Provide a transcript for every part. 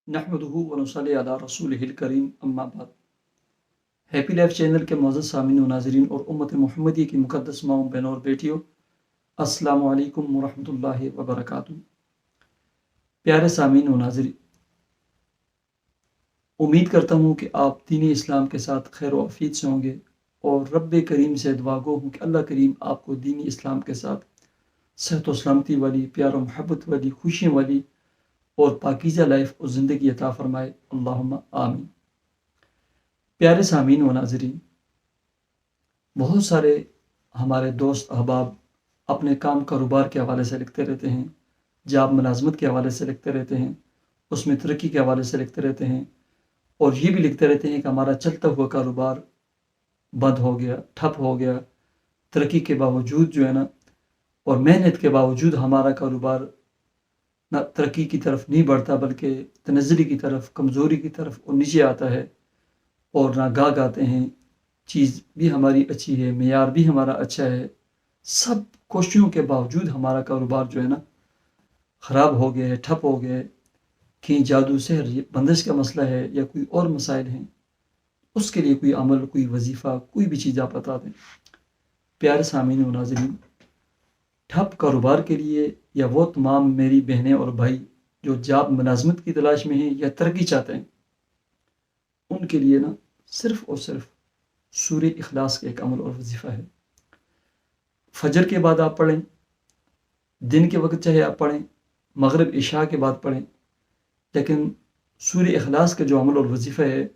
नहमदुहु व नसल्ली अला रसूलिहिल करीम अम्मा बाद। हैप्पी लाइफ चैनल के मुअज़्ज़ज़ सामीन व नाज़रीन और उम्मत मुहम्मदी की मुक़द्दस माओं बहनों और बेटियों, अस्सलामु अलैकुम व रहमतुल्लाहि व बरकातुहू। प्यारे सामीन व नाज़रीन, उम्मीद करता हूँ कि आप दीन इस्लाम के साथ खैर व आफियत से होंगे और रब्बे करीम से दुआ गो हूँ कि अल्लाह करीम आपको दीन इस्लाम के साथ सेहत व सलामती वाली, प्यार व मोहब्बत वाली, खुशियों वाली और पाकीज़ा लाइफ और ज़िंदगी अता फ़रमाए, अल्लाहुम्मा आमीन। प्यारे सामीन व नाज़रीन, बहुत सारे हमारे दोस्त अहबाब अपने काम कारोबार के हवाले से लिखते रहते हैं, जॉब मुलाजमत के हवाले से लिखते रहते हैं, उसमें तरक्की के हवाले से लिखते रहते हैं और ये भी लिखते रहते हैं कि हमारा चलता हुआ कारोबार बंद हो गया, ठप हो गया। तरक्की के बावजूद जो है ना, और मेहनत के बावजूद हमारा कारोबार ना तरक्की की तरफ नहीं बढ़ता बल्कि तनज़्ज़ुली की तरफ, कमज़ोरी की तरफ और नीचे आता है। और ना गाहक आते हैं, चीज़ भी हमारी अच्छी है, मेयार भी हमारा अच्छा है, सब कोशिशों के बावजूद हमारा कारोबार जो है ना ख़राब हो गया है, ठप हो गया है। कहीं जादू सहर बंदिश का मसला है या कोई और मसाइल हैं, उसके लिए कोई अमल, कोई वजीफ़ा, कोई भी चीज़ आप बता दें। प्यारे सामीन व नाज़रीन, ठप कारोबार के लिए या वो तमाम मेरी बहनें और भाई जो जॉब मुलाजमत की तलाश में हैं या तरक्की चाहते हैं, उनके लिए ना सिर्फ़ और सिर्फ सूरह इखलास का एक अमल और वजीफ़ा है। फजर के बाद आप पढ़ें, दिन के वक्त चाहे आप पढ़ें, मगरिब इशा के बाद पढ़ें, लेकिन सूरह इखलास का जो अमल और वजीफ़ा है,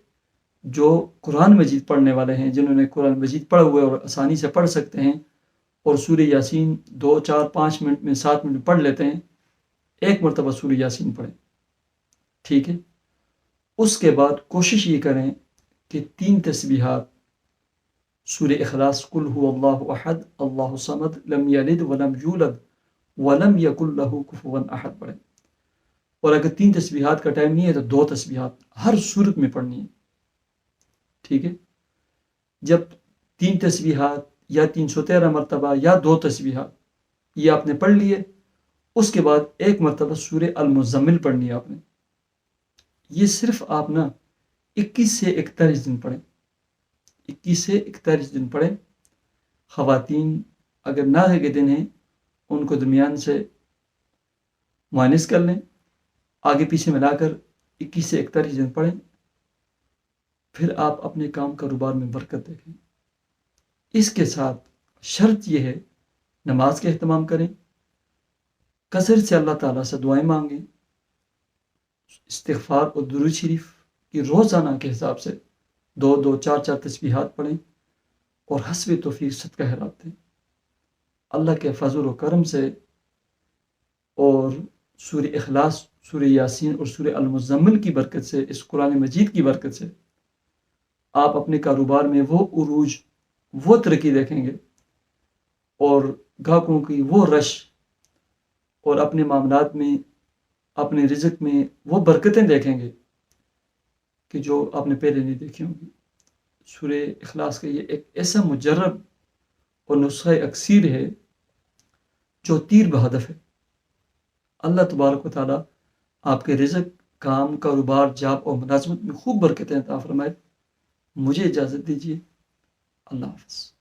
जो कुरान मजीद पढ़ने वाले हैं, जिन्होंने कुरान मजीद पढ़ा हुआ है और आसानी से पढ़ सकते हैं और सूरह यासीन 2, 4, 5 मिनट में, 7 मिनट में पढ़ लेते हैं, एक मरतबा सूरह यासीन पढ़ें, ठीक है। उसके बाद कोशिश ये करें कि 3 तस्बीहात सूरह इखलास, कुल हुवल्लाहु अहद, अल्लाहु समद, लम यलिद वलम यूलद वलम यकुल लहू कुफुवन अहद पढ़ें। और अगर 3 तस्बीहात का टाइम नहीं है तो 2 तस्बीहात हर सूरत में पढ़नी है, ठीक है। जब 3 तस्बीहात या 313 मरतबा या 2 तस्बीहात ये आपने पढ़ लिए, उसके बाद एक मरतबा सूरह अल-मुज़म्मिल पढ़नी है आपने। ये सिर्फ आप ना 21 से 41 दिन पढ़ें, 21 से 41 दिन पढ़ें। ख़वातीन अगर नाज़ के दिन हैं उनको दरमियान से माइनस कर लें, आगे पीछे मिलाकर 21 से 41 दिन पढ़ें, फिर आप अपने काम कारोबार में बरकत देखें। इसके साथ शर्त यह है, नमाज का अहतमाम करें, कसरत से अल्लाह ताला से दुआएं मांगें, इस्तिग़फ़ार और दुरूद शरीफ की रोज़ाना के हिसाब से 2-2, 4-4 तस्बीहात पढ़ें और हस्बे तौफ़ीक़ सदका खैरात दें। अल्लाह के फज़ल व करम से और सूरह इखलास, सूरह यासीन और सूरह अल-मुज़म्मिल की बरकत से, इस कुरान मजीद की बरकत से आप अपने कारोबार में वो उरूज, वो तरक्की देखेंगे और ग्राहकों की वो रश और अपने मामलात में, अपने रिज़्क़ में वो बरकतें देखेंगे कि जो आपने पहले नहीं देखी होंगी। सूरह इखलास का ये एक ऐसा मुजर्रब और नुस्ख़ा अक्सीर है जो तीर बहदफ है। अल्लाह तबारक व तआला आपके रिज़्क़, काम, कारोबार, जॉब और मुलाज़मत में खूब बरकतें अता फ़रमाए। मुझे इजाज़त दीजिए। अल्लाह हाफ़िज़।